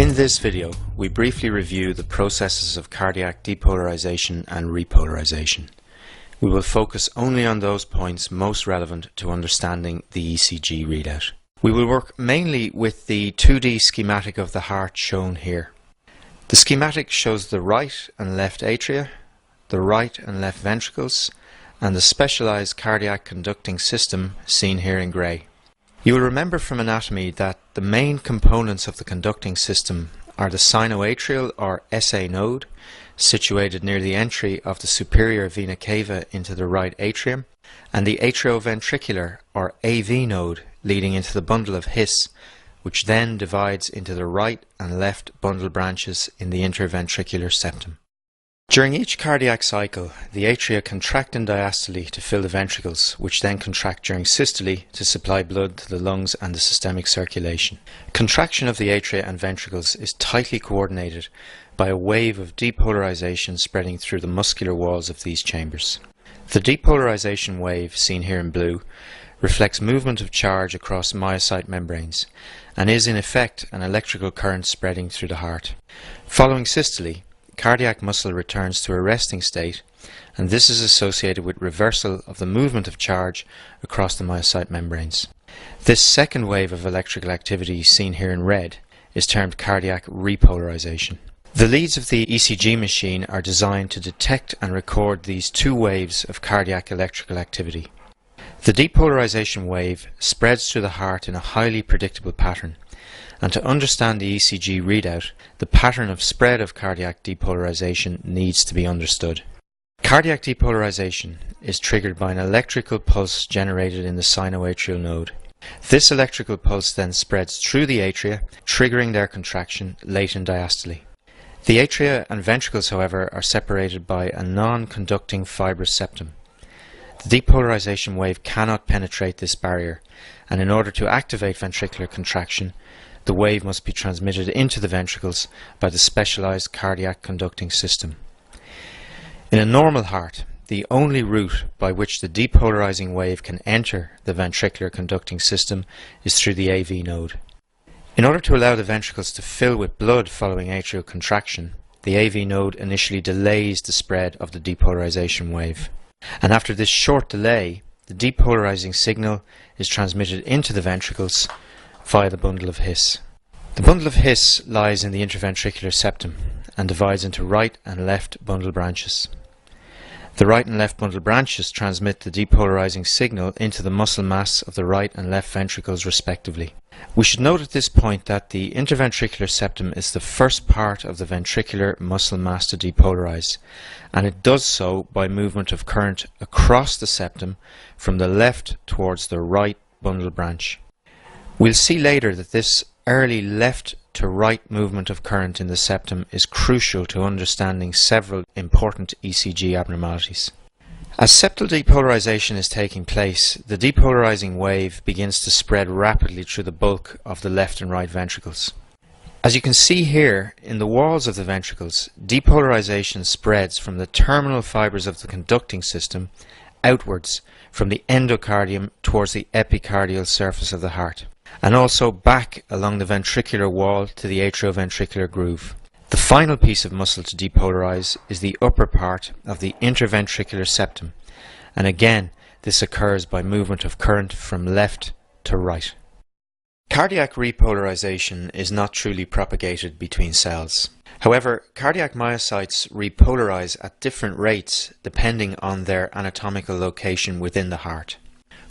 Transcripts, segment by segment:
In this video, we briefly review the processes of cardiac depolarization and repolarization. We will focus only on those points most relevant to understanding the ECG readout. We will work mainly with the 2D schematic of the heart shown here. The schematic shows the right and left atria, the right and left ventricles, and the specialized cardiac conducting system seen here in grey. You will remember from anatomy that the main components of the conducting system are the sinoatrial or SA node, situated near the entry of the superior vena cava into the right atrium, and the atrioventricular or AV node leading into the bundle of His, which then divides into the right and left bundle branches in the interventricular septum. During each cardiac cycle, the atria contract in diastole to fill the ventricles, which then contract during systole to supply blood to the lungs and the systemic circulation. Contraction of the atria and ventricles is tightly coordinated by a wave of depolarization spreading through the muscular walls of these chambers. The depolarization wave, seen here in blue, reflects movement of charge across myocyte membranes and is in effect an electrical current spreading through the heart. Following systole, cardiac muscle returns to a resting state, and this is associated with reversal of the movement of charge across the myocyte membranes. This second wave of electrical activity, seen here in red, is termed cardiac repolarization. The leads of the ECG machine are designed to detect and record these two waves of cardiac electrical activity. The depolarization wave spreads through the heart in a highly predictable pattern, and to understand the ECG readout, the pattern of spread of cardiac depolarization needs to be understood. Cardiac depolarization is triggered by an electrical pulse generated in the sinoatrial node. This electrical pulse then spreads through the atria, triggering their contraction late in diastole. The atria and ventricles, however, are separated by a non-conducting fibrous septum. The depolarization wave cannot penetrate this barrier, and in order to activate ventricular contraction, the wave must be transmitted into the ventricles by the specialized cardiac conducting system. In a normal heart, the only route by which the depolarizing wave can enter the ventricular conducting system is through the AV node. In order to allow the ventricles to fill with blood following atrial contraction, the AV node initially delays the spread of the depolarization wave. And after this short delay, the depolarizing signal is transmitted into the ventricles via the bundle of His. The bundle of His lies in the interventricular septum and divides into right and left bundle branches. The right and left bundle branches transmit the depolarizing signal into the muscle mass of the right and left ventricles respectively. We should note at this point that the interventricular septum is the first part of the ventricular muscle mass to depolarize, and it does so by movement of current across the septum from the left towards the right bundle branch. We'll see later that this early left to right movement of current in the septum is crucial to understanding several important ECG abnormalities. As septal depolarization is taking place, the depolarizing wave begins to spread rapidly through the bulk of the left and right ventricles. As you can see here, in the walls of the ventricles, depolarization spreads from the terminal fibers of the conducting system outwards from the endocardium towards the epicardial surface of the heart, and also back along the ventricular wall to the atrioventricular groove. The final piece of muscle to depolarize is the upper part of the interventricular septum, and again this occurs by movement of current from left to right. Cardiac repolarization is not truly propagated between cells. However, cardiac myocytes repolarize at different rates depending on their anatomical location within the heart.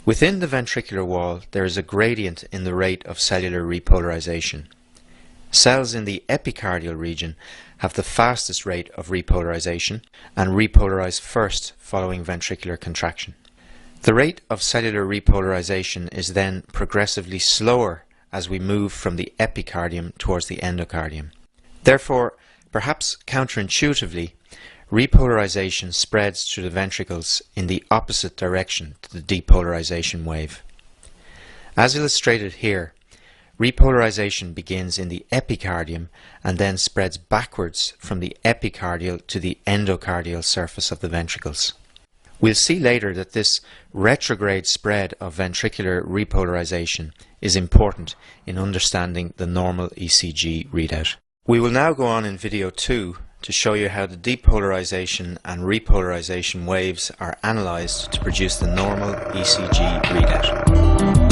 Within the ventricular wall, there is a gradient in the rate of cellular repolarization. Cells in the epicardial region have the fastest rate of repolarization and repolarize first following ventricular contraction. The rate of cellular repolarization is then progressively slower as we move from the epicardium towards the endocardium. Therefore, perhaps counterintuitively, repolarization spreads through the ventricles in the opposite direction to the depolarization wave. As illustrated here, repolarization begins in the epicardium and then spreads backwards from the epicardial to the endocardial surface of the ventricles. We'll see later that this retrograde spread of ventricular repolarization is important in understanding the normal ECG readout. We will now go on in video 2 to show you how the depolarization and repolarization waves are analysed to produce the normal ECG readout.